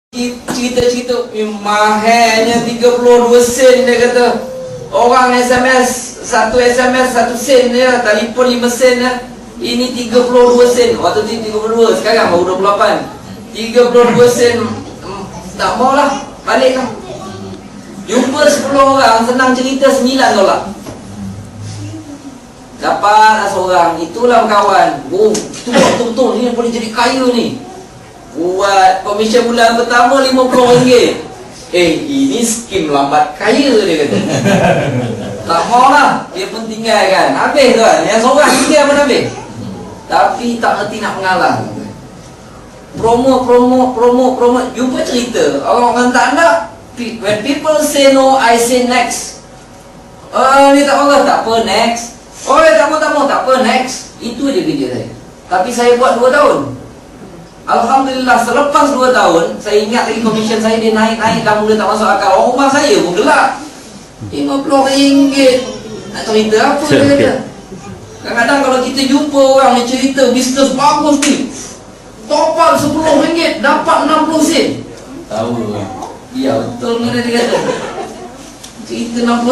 Cerita-cerita mahalnya 32 sen dia kata. Orang SMS, satu SMS 1 sen dia, telefon 5 sen dia. Ini 32 sen. Waktu tu 32, sekarang baru 28. 32 sen. Tak maulah, baliklah. Jumpa 10 orang, senang cerita 9 dolar. Dapat seorang, itulah kawan. Oh, itu betul-betul ni boleh jadi kaya ni. Buat komisen bulan pertama RM50. Ini skim lambat kaya dia kata. Tak maulah, dia pun tinggalkan. Habis tuan, yang seorang tinggal pun habis. Tapi tak erti nak mengalah. Promo. Jumpa cerita orang tak nak. When people say no, I say next. Ni tak mahu, tak apa, next. Tak apa, next. Itu je kerja saya. Tapi saya buat 2 tahun. Alhamdulillah, selepas 2 tahun, saya ingat lagi komisen saya dia naik dah mula tak masuk akal. Orang rumah saya pun gelak. RM50. Nak cerita apa dia kata? Kadang-kadang kalau kita jumpa orang yang cerita bisnes bagus ni, top up RM10 dapat 60 sen. Tahu. Ya, betul mana dia kata. Cerita 60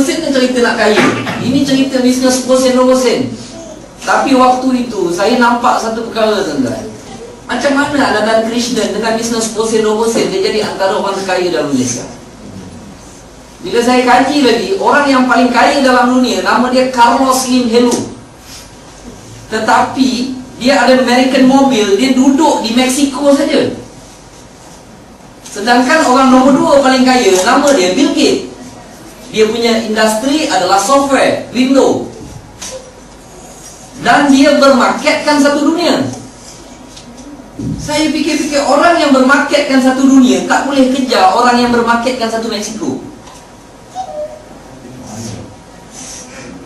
sen dia cerita nak kaya. Ini cerita bisnes 10 sen, 20 sen. Tapi waktu itu saya nampak satu perkara tuan-tuan. Macam mana Anandan Krishnan dengan bisnes 10 sen, 20 sen dia jadi antara orang terkaya dalam Malaysia. Bila saya kaji lagi, orang yang paling kaya dalam dunia nama dia Carlos Slim Helú. Tetapi dia ada American mobil, dia duduk di Mexico saja. Sedangkan orang nombor 2 paling kaya nama dia Bill Gates. Dia punya industri adalah software, Windows. Dan dia bermarketkan satu dunia. Saya fikir-fikir orang yang bermarketkan satu dunia tak boleh kejar orang yang bermarketkan satu Mexico.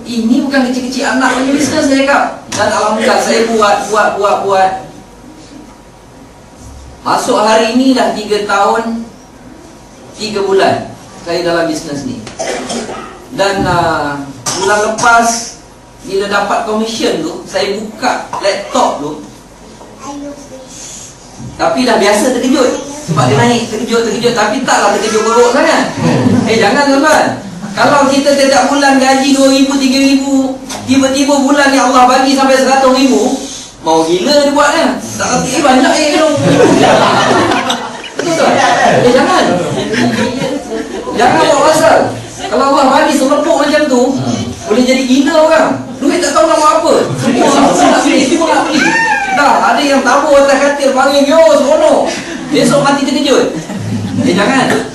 Ini bukan kecil-kecil anak punya bisnes saya kak. Dan alhamdulillah saya buat. Masuk hari ini dah 3 tahun 3 bulan saya dalam bisnes ni. Dan bulan lepas bila dapat komisen tu, saya buka laptop tu. Tapi dah biasa terkejut. Sebab dia naik terkejut. Tapi taklah terkejut buruk sangat. Jangan tuan-tuan. Kalau kita setiap bulan gaji 2,000, 3,000, tiba-tiba bulan ni Allah bagi sampai 100,000, mau gila dia buatnya. Tak kerti banyak dong. Betul tak? Jangan. Jangan buat pasal. Kalau Allah bagi selepuk macam tu, boleh jadi gila orang. Duit tak tahu nak buat apa. Semua nak beli. Dah ada yang tabur atas katil panggil, yo seronok. Besok mati terkejut. Jangan.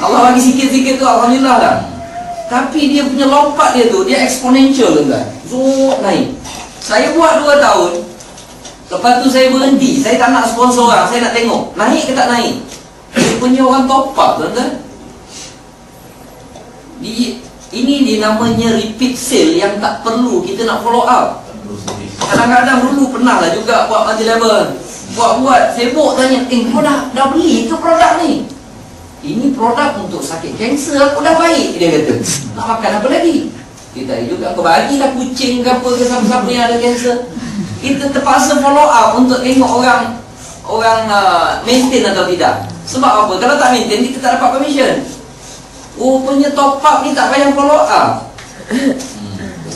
Allah bagi sikit-sikit tu alhamdulillah dah. Tapi dia punya lompat dia tu, dia exponential tuan-tuan. Naik. Saya buat 2 tahun. Lepas tu saya berhenti. Saya tak nak sponsor orang, saya nak tengok naik ke tak naik. Dia punya orang top up tuan-tuan. Ini dia namanya repeat sale yang tak perlu kita nak follow up. Kadang-kadang dulu pernah lah juga buat multi-level. Buat sibuk tanya, kau dah beli ke produk ni? Ini produk untuk sakit kanser, aku dah baik, dia kata. Nak makan apa lagi? Kita juga, kau bagilah kucing ke apa ke siapa-siapa yang ada kanser. Kita terpaksa follow up untuk tengok orang maintain atau tidak. Sebab apa? Kalau tak maintain, kita tak dapat commission. Punya top up ni tak payah follow up.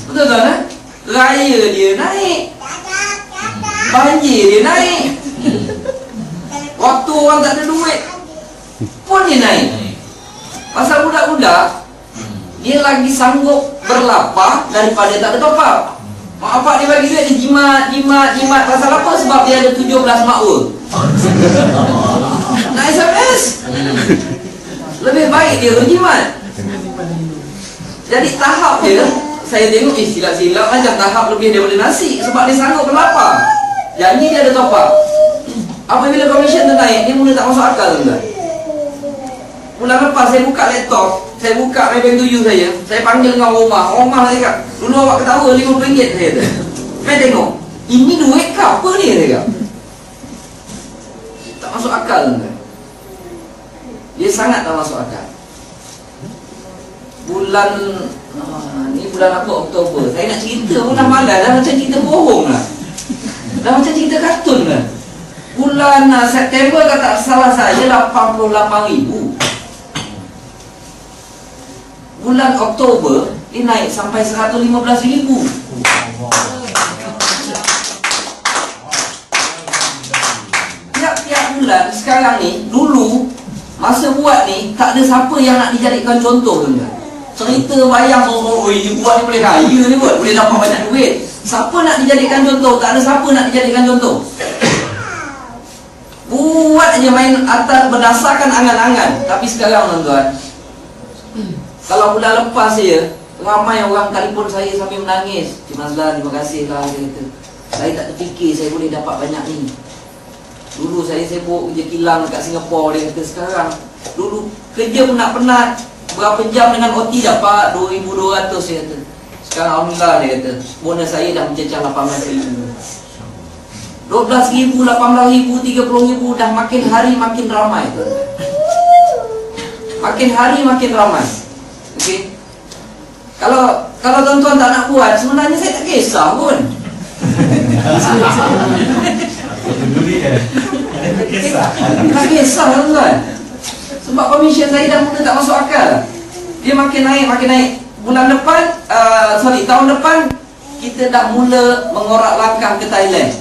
Betul tak? Raya dia naik, banjir dia naik, waktu orang tak ada duit pun dia naik. Pasal budak-budak dia lagi sanggup berlapar daripada tak ada top up. Mak bapak dia bagi duit, dia jimat. Pasal apa? Sebab dia ada 17 makul. Nak SMS lebih baik dia berjimat. Jadi tahap dia, saya tengok silap-silap macam tahap lebih daripada nasi. Sebab dia sanggup berlapar. Janji dia ada top up. Apabila komisen tu naik, dia mula tak masuk akal tuan. Bulan lepas saya buka laptop, saya buka MyBank 7 saya panggil dengan rumah saya cakap, dulu awak ketawa RM50 saya kata. Saya tengok, ini duit ke apa ni saya cakap. Tak masuk akal tuan. Dia sangat tak masuk akal. Ni bulan apa? Oktober. Saya nak cerita pun dah malas. Dah macam cerita bohong lah. Dah macam cerita kartun lah. Bulan September kata salah saya 88,000. Bulan Oktober dia naik sampai 115,000. Tiap-tiap bulan sekarang ni, dulu masa buat ni tak ada siapa yang nak dijadikan contoh tuan. Cerita bayang oh ini buat ni boleh kaya ni buat, boleh dapat banyak duit. Siapa nak dijadikan contoh? Tak ada siapa nak dijadikan contoh. Buat aja main atas berdasarkan angan-angan. Tapi sekarang tuan-tuan, kalau bulan lepas saya, ramai orang telefon saya sambil menangis. Cik Mazlan, terima kasih lah. Dia kata, saya tak terfikir saya boleh dapat banyak ni. Dulu saya sibuk kerja kilang dekat Singapura. Dia kata sekarang, dulu kerja penat-penat, berapa jam dengan OT dapat 2,200. Dia kata sekarang alhamdulillah, dia kata bonus saya dah mencecah 18,000, 12,000, 18,000, 30,000. Dah makin hari makin ramai tuan. Makin hari makin ramai. Okey. Kalau tuan-tuan tak nak buat, sebenarnya saya tak kisah pun. Tak kisah tuan-tuan. Sebab komisen saya dah mula tak masuk akal. Dia makin naik, makin naik. Bulan depan, tahun depan kita dah mula mengorak langkah ke Thailand.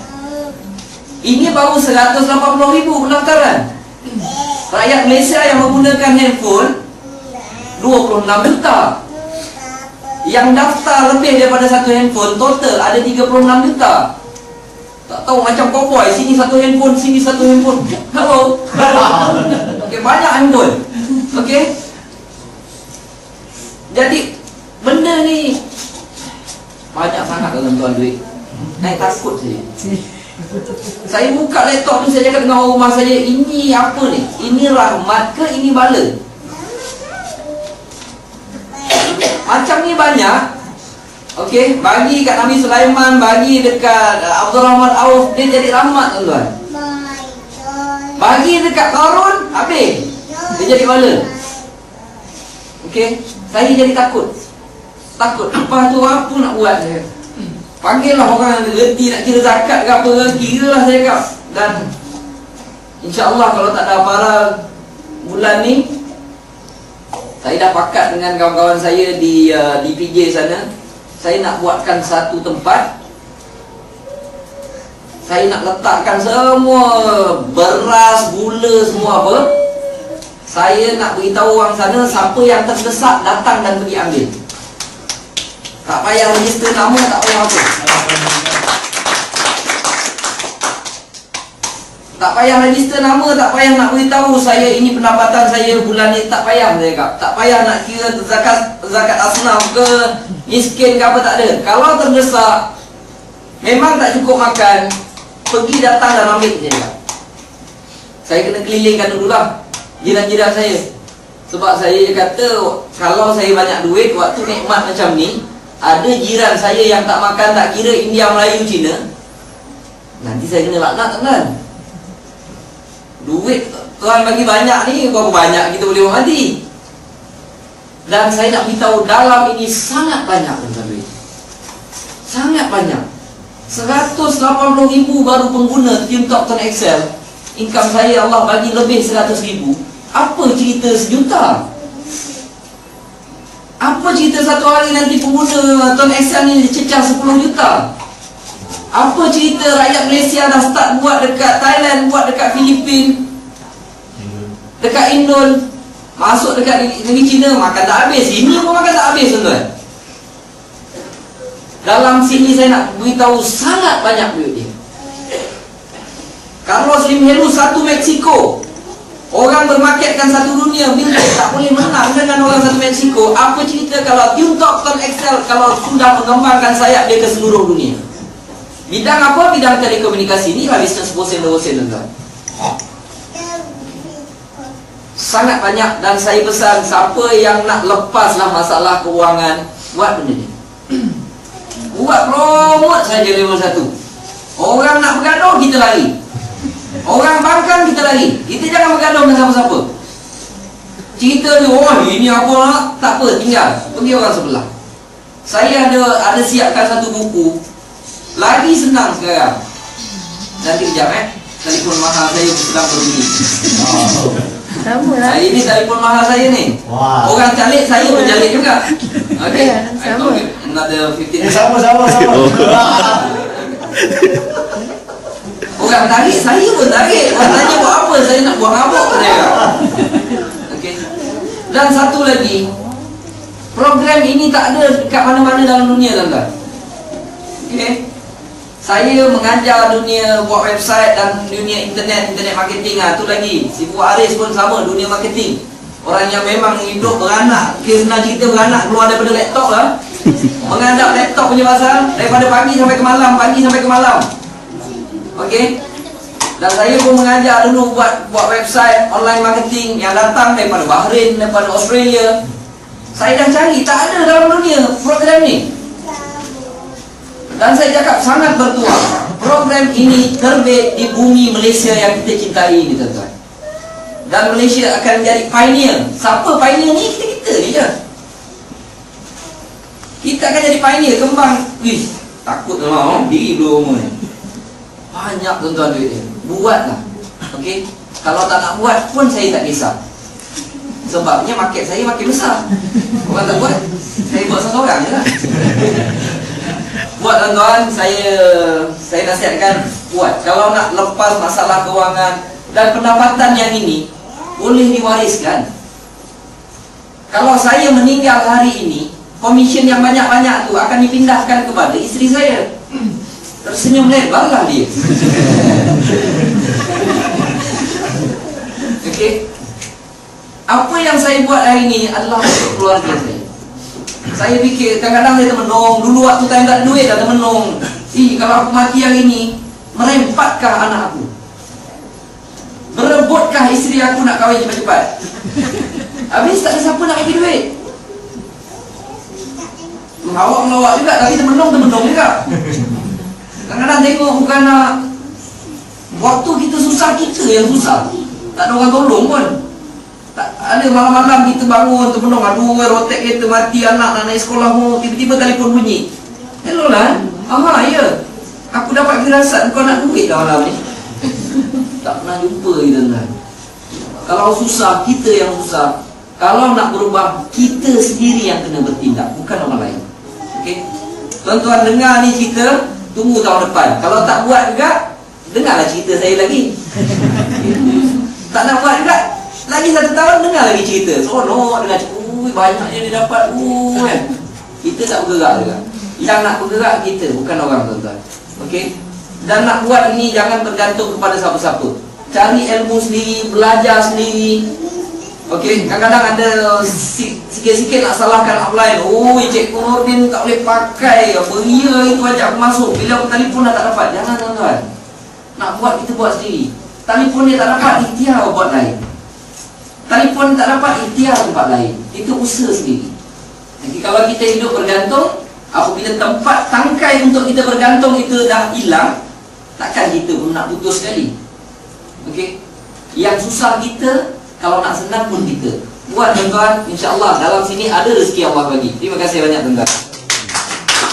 Ini baru 180,000 pendaftaran. Rakyat Malaysia yang menggunakan handphone 26 juta. Yang daftar lebih daripada satu handphone, total ada 36 juta. Tak tahu macam cowboy, sini satu handphone, sini satu handphone. Hello. Okey, banyak handphone. Okey. Jadi benda ni banyak sangat tuan-tuan duit. Naik takut saya. Saya buka laptop tu, saya cakap dengan rumah saya, ini apa ni? Ini rahmat ke ini bala? Macam ni banyak. Okey, bagi kat Nabi Sulaiman, bagi dekat Abdul Rahman Auf, dia jadi rahmat tuan-tuan. Bagi dekat Qarun, habis dia jadi bala. Okey, saya jadi takut. Lepas tu apa nak buat saya? Panggillah orang yang reti nak kira zakat ke apa, kira lah saya cakap. Dan InsyaAllah kalau tak ada aparal bulan ni, saya dah pakat dengan kawan-kawan saya di PJ sana. Saya nak buatkan satu tempat. Saya nak letakkan semua beras, gula, semua apa. Saya nak beritahu orang sana, siapa yang terdesak datang dan pergi ambil. Tak payah register nama, tak payah apa. Tak payah register nama, tak payah nak beritahu saya ini pendapatan saya bulan ni, tak payah saya cakap. Tak payah nak kira zakat asnaf ke, miskin ke apa, tak ada. Kalau terdesak, memang tak cukup makan, pergi datang dan ambil je. Saya kena kelilingkan dululah jiran-jiran saya. Sebab saya kata, kalau saya banyak duit, waktu nikmat macam ni, ada jiran saya yang tak makan, tak kira India, Melayu, Cina, nanti saya kena laknat kan. Duit Tuhan bagi banyak ni, berapa banyak kita boleh mati. Dan saya nak beritahu, dalam ini sangat banyak duit. Sangat banyak. 180,000 baru pengguna TeamTalk Turn Excel. Income saya Allah bagi lebih 100,000. Apa cerita sejuta? Apa cerita satu hari nanti pengguna Turn Excel ni cecah 10 juta? Apa cerita rakyat Malaysia dah start buat dekat Thailand, buat dekat Filipin, dekat Indon, masuk dekat negeri China, makan tak habis. Ini pun makan tak habis tuan-tuan. Dalam sini saya nak beritahu sangat banyak duit dia. Carlos Slim Helu satu Mexico, orang bermarketkan satu dunia, Bill Gates tak boleh menang dengan orang satu Mexico. Apa cerita kalau TeamTalk Turn Excel kalau sudah mengembangkan sayap dia ke seluruh dunia? Bidang apa? Bidang telekomunikasi. Inilah bisnes bosen-bosen tuan-tuan. Sangat banyak. Dan saya pesan, siapa yang nak lepaslah masalah kewangan, buat benda ni. Buat promote saja level 1. Orang nak bergaduh, kita lari. Orang bangkang, kita lari. Kita jangan bergaduh dengan siapa-siapa. Cerita dia, oh ini apa nak, tak apa, tinggal pergi orang sebelah. Saya ada siapkan satu buku. Lagi senang sekarang. Nanti kejap telefon mahal saya sedang berbunyi. Sama lah. Ini telefon mahal saya ni. Wah. Orang calik, saya pun calik juga. Okay. Ya, sama. Another 15 minutes. Sama. Orang tarik, saya pun tarik. Orang tanya buat apa, saya nak buang habuk dia. Okay. Dan satu lagi, program ini tak ada dekat mana-mana dalam dunia, tuan-tuan. Okay. Saya mengajar dunia buat website dan dunia internet marketing lah. Tu lagi, si Fuad Aris pun sama, dunia marketing. Orang yang memang hidup beranak, kena cerita beranak keluar daripada laptop lah. Mengadap laptop punya pasal, daripada pagi sampai ke malam. Okey. Dan saya pun mengajar dulu buat website online marketing yang datang daripada Bahrain, daripada Australia. Saya dah cari, tak ada dalam dunia program ni. Dan saya cakap sangat bertuah, program ini terbit di bumi Malaysia yang kita cintai ni, tuan-tuan. Dan Malaysia akan menjadi pioneer. Siapa pioneer ni? Kita ni je. Kita akan jadi pioneer, kembang. Wih, takut lah, diri belum umur ni. Banyak tuan-tuan duit dia. Buatlah. Okey. Kalau tak nak buat pun saya tak kisah. Sebabnya market saya makin besar. Orang tak buat, saya buat seorang je lah. Buat tuan-tuan, saya nasihatkan buat. Kalau nak lepas masalah kewangan dan pendapatan yang ini boleh diwariskan. Kalau saya meninggal hari ini, komisen yang banyak-banyak tu akan dipindahkan kepada isteri saya. Tersenyum lebarlah dia. Okey. Apa yang saya buat hari ini adalah untuk keluarga saya. Saya fikir, kadang-kadang saya termenung. Dulu waktu saya tak ada duit dah termenung. Kalau aku mati hari ini, merempatkah anak aku? Berebutkah isteri aku nak kahwin cepat-cepat? Habis tak ada siapa nak bagi duit. Melawak juga, tapi termenung juga. Kadang-kadang tengok bukan nak. Waktu kita susah, kita yang susah. Tak ada orang tolong pun. Tak ada, malam-malam kita bangun termenung, aduh rotek kereta mati, anak nak naik sekolah mu, tiba-tiba telefon bunyi. Hello Lan. Ya. Aku dapat firasat kau nak duit dah malam ni. Tak pernah jumpa kita kan. Kalau susah, kita yang susah. Kalau nak berubah, kita sendiri yang kena bertindak, bukan orang lain. Okey. Tuan-tuan dengar ni cerita, tunggu tahun depan. Kalau tak buat juga, dengarlah cerita saya lagi. Tak nak buat juga, lagi 1 tahun dengar lagi cerita. Seronok dengar cerita, banyaknya dia dapat kan. Kita tak bergerak juga. Yang nak bergerak kita, bukan orang, tuan-tuan. Okey. Dan nak buat ini jangan bergantung kepada siapa-siapa. Cari ilmu sendiri, belajar sendiri. Okey, kadang-kadang ada sikit-sikit nak salahkan upline. Cikgu Nordin tak boleh pakai beria itu ajak aku masuk. Bila aku telefon dah tak dapat. Jangan, tuan-tuan. Nak buat, kita buat sendiri. Telefon dia tak dapat, ikhtiar buat lain. Telefon tak dapat, ikhtiar tempat lain. Itu usaha sendiri. Jadi kalau kita hidup bergantung, apabila tempat tangkai untuk kita bergantung itu dah hilang, takkan kita pun nak putus sekali. Okey. Yang susah kita, kalau nak senang pun kita. Buat, tuan-tuan, insya-Allah dalam sini ada rezeki Allah bagi. Terima kasih banyak, tuan-tuan.